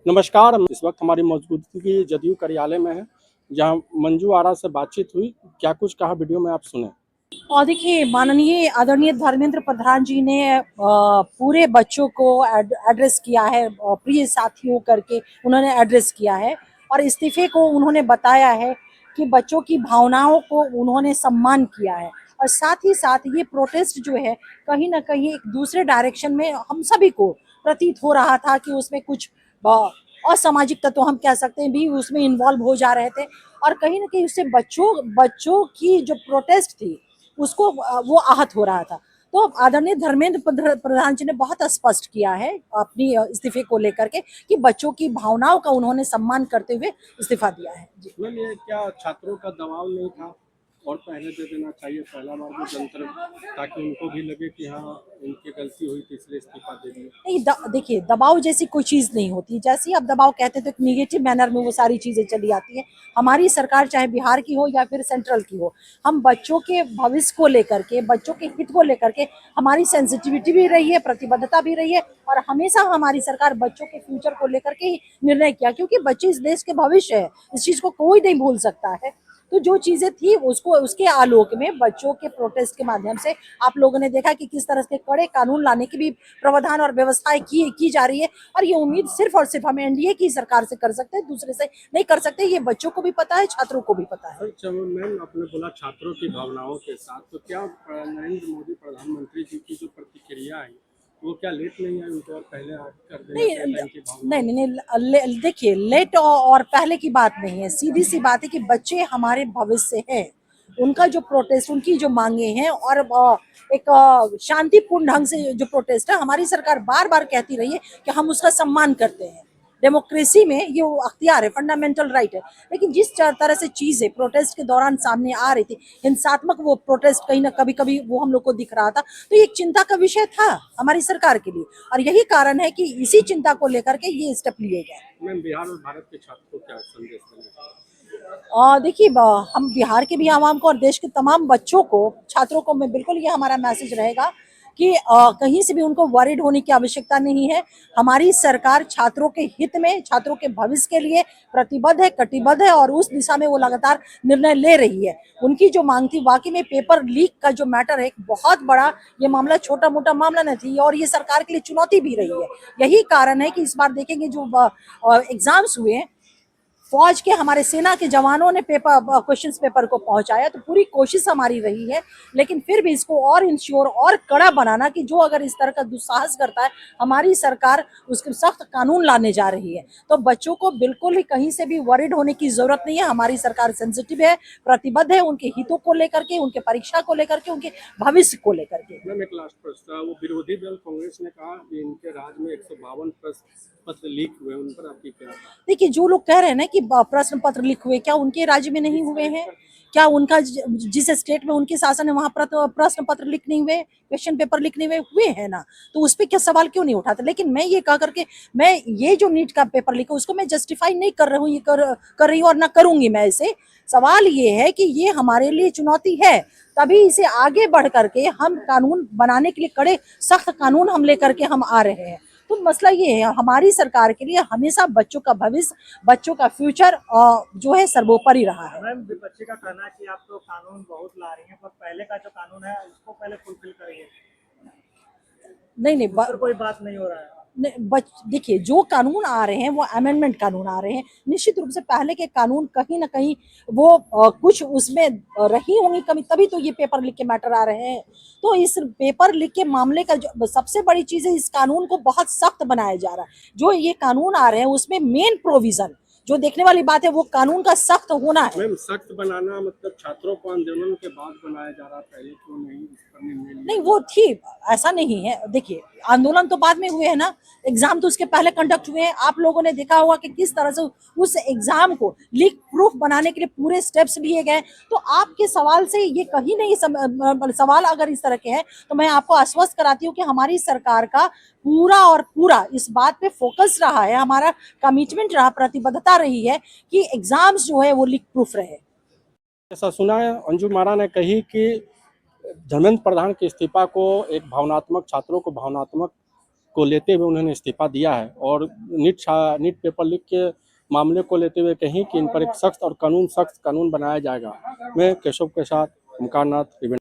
नमस्कार, इस वक्त हमारी मौजूदगी जदयू कार्यालय में है, जहां मंजू आरा से बातचीत हुई। क्या कुछ कहा वीडियो में आप सुने। और देखिए, माननीय आदरणीय धर्मेंद्र प्रधान जी ने पूरे बच्चों को एड्रेस किया है, प्रिय साथियों करके उन्होंने एड्रेस किया है और इस्तीफे को उन्होंने बताया है कि बच्चों की भावनाओं को उन्होंने सम्मान किया है। और साथ ही साथ ये प्रोटेस्ट जो है कहीं ना कहीं एक दूसरे डायरेक्शन में हम सभी को प्रतीत हो रहा था कि उसमें कुछ असामाजिक तत्व हम कह सकते हैं भी उसमें इन्वॉल्व हो जा रहे थे। और कहीं ना कहीं उससे बच्चों बच्चों की जो प्रोटेस्ट थी उसको वो आहत हो रहा था। तो आदरणीय धर्मेंद्र प्रधान जी ने बहुत स्पष्ट किया है अपनी इस्तीफे को लेकर के कि बच्चों की भावनाओं का उन्होंने सम्मान करते हुए इस्तीफा दिया है। जी। मैम, ये क्या छात्रों का दबाव नहीं था और पहले दे देना चाहिए पहला बार में जंतर, ताकि उनको भी लगे कि हाँ उनकी गलती हुई थी इसलिए इस्तीफा दे दिया। नहीं, देखिए, दबाव जैसी कोई चीज नहीं होती। जैसे ही आप दबाव कहते हैं तो एक निगेटिव मैनर में वो सारी चीजें चली आती है। हमारी सरकार चाहे बिहार की हो या फिर सेंट्रल की हो, हम बच्चों के भविष्य को लेकर के, बच्चों के हित को लेकर के हमारी सेंसिटिविटी भी रही है, प्रतिबद्धता भी रही है। और हमेशा हमारी सरकार बच्चों के फ्यूचर को लेकर के ही निर्णय किया, क्योंकि बच्चे इस देश के भविष्य है। इस चीज को कोई नहीं भूल सकता है। तो जो चीजें थी उसको उसके आलोक में बच्चों के प्रोटेस्ट के माध्यम से आप लोगों ने देखा कि किस तरह के कड़े कानून लाने की भी प्रावधान और व्यवस्थाएं की जा रही है। और ये उम्मीद सिर्फ और सिर्फ हम एनडीए की सरकार से कर सकते हैं, दूसरे से नहीं कर सकते। ये बच्चों को भी पता है, छात्रों को भी पता है। सर, मैम आपने बोला छात्रों की भावनाओं के साथ, तो क्या नरेंद्र मोदी प्रधानमंत्री जी की जो प्रतिक्रिया आई वो क्या लेट नहीं आई उनको और पहले कर देना नहीं चाहिए था इनकी नहीं भावनाओं नहीं, को। देखिए, लेट और पहले की बात नहीं है। सीधी सी बात है कि बच्चे हमारे भविष्य हैं। उनका जो प्रोटेस्ट, उनकी जो मांगे हैं और एक शांतिपूर्ण ढंग से जो प्रोटेस्ट है, हमारी सरकार बार बार कहती रही है कि हम उसका सम्मान करते हैं। डेमोक्रेसी में ये वो अख्तियार है, फंडामेंटल राइट है। लेकिन जिस तरह से चीजें प्रोटेस्ट के दौरान सामने आ रही थी, हिंसात्मक वो प्रोटेस्ट कहीं ना कभी कभी वो हम लोग को दिख रहा था, तो ये एक चिंता का विषय था हमारी सरकार के लिए। और यही कारण है कि इसी चिंता को लेकर के ये स्टेप लिए गए। मैम, बिहार और भारत के छात्रों को क्या संदेश देना चाहिए। देखिए, हम बिहार के भी आवाम को और देश के तमाम बच्चों को, छात्रों को, मैं बिल्कुल ये हमारा मैसेज रहेगा कि कहीं से भी उनको वरीड होने की आवश्यकता नहीं है। हमारी सरकार छात्रों के हित में, छात्रों के भविष्य के लिए प्रतिबद्ध है, कटिबद्ध है और उस दिशा में वो लगातार निर्णय ले रही है। उनकी जो मांग थी, वाकई में पेपर लीक का जो मैटर है एक बहुत बड़ा, ये मामला छोटा मोटा मामला नहीं थी और ये सरकार के लिए चुनौती भी रही है। यही कारण है कि इस बार देखेंगे जो एग्जाम्स हुए हैं, फौज के, हमारे सेना के जवानों ने क्वेश्चंस पेपर को पहुंचाया, तो पूरी कोशिश हमारी रही है। लेकिन फिर भी इसको और इंश्योर और कड़ा बनाना कि जो अगर इस तरह का दुस्साहस करता है, हमारी सरकार उसके सख्त कानून लाने जा रही है। तो बच्चों को बिल्कुल ही कहीं से भी वरिड होने की जरूरत नहीं है। हमारी सरकार सेंसिटिव है, प्रतिबद्ध है उनके हितों को लेकर के, उनके परीक्षा को लेकर के, उनके भविष्य को लेकर के। मैम, एक लास्ट प्रश्न था। वो विरोधी दल कांग्रेस ने कहा कि इनके राज्य में 152 पत्र लीक हुए, उन पर आपकी क्या राय है? देखिए, जो लोग कह रहे हैं ना कि प्रश्न पत्र लीक हुए, क्या उनके राज्य में नहीं हुए हैं? क्या उनका जिस स्टेट में उनके शासन है वहां प्रश्न पत्र लीक नहीं हुए, क्वेश्चन पेपर लीक नहीं हुए? हुए हैं ना। तो उस पर क्या सवाल क्यों नहीं उठाते? लेकिन मैं ये कह करके, मैं ये जो नीट का पेपर लीक है उसको मैं जस्टिफाई नहीं कर रही हूँ, ये कर रही हूँ और ना करूंगी मैं इसे। सवाल ये है कि ये हमारे लिए चुनौती है, तभी इसे आगे बढ़ करके हम कानून बनाने के लिए, कड़े सख्त कानून हम लेकर के हम आ रहे हैं। तो मसला ये है, हमारी सरकार के लिए हमेशा बच्चों का भविष्य, बच्चों का फ्यूचर जो है सर्वोपरि रहा है। मैम, विपक्षी का कहना है कि आप तो कानून बहुत ला रही हैं, पर पहले का जो कानून है उसको पहले फुलफिल करिए। नहीं नहीं, उस पर कोई बात नहीं हो रहा है। देखिए, जो कानून आ रहे हैं वो अमेंडमेंट कानून आ रहे हैं। निश्चित रूप से पहले के कानून कहीं ना कहीं वो कुछ उसमें रही होंगी कमी, तभी तो ये पेपर लीक के मैटर आ रहे हैं। तो इस पेपर लीक के मामले का जो सबसे बड़ी चीज है, इस कानून को बहुत सख्त बनाया जा रहा है। जो ये कानून आ रहे हैं उसमें मेन प्रोविजन, जो देखने वाली बात है, वो कानून का सख्त होना है। मैम, सख्त बनाना मतलब छात्रों को आंदोलन के बाद बनाया जा रहा, पहले क्यों नहीं इस पर निर्णय लिया नहीं, गया? वो थी, ऐसा नहीं है। देखिए, आंदोलन तो बाद में हुए हैं ना, एग्जाम तो उसके पहले कंडक्ट हुए हैं। आप लोगों ने देखा होगा कि किस तरह से उस एग्जाम को लीक प्रूफ बनाने के लिए पूरे स्टेप्स लिए गए। तो आपके सवाल से ये कहीं नहीं सवाल अगर इस तरह के हैं, तो मैं आपको आश्वस्त कराती हूँ कि हमारी सरकार का पूरा और पूरा इस बात पे फोकस रहा है, हमारा कमिटमेंट रहा, प्रतिबद्धता रही है कि एग्जाम्स जो है वो लीक प्रूफ रहे। ऐसा सुना है अंजू मारा ने कही कि धर्मेंद्र प्रधान के इस्तीफा को एक भावनात्मक, छात्रों को भावनात्मक को लेते हुए उन्होंने इस्तीफा दिया है और नीट पेपर लीक के मामले को लेते हुए कहीं कि इन पर एक सख्त कानून बनाया जाएगा। मैं केशव के साथ ओमकार नाथ।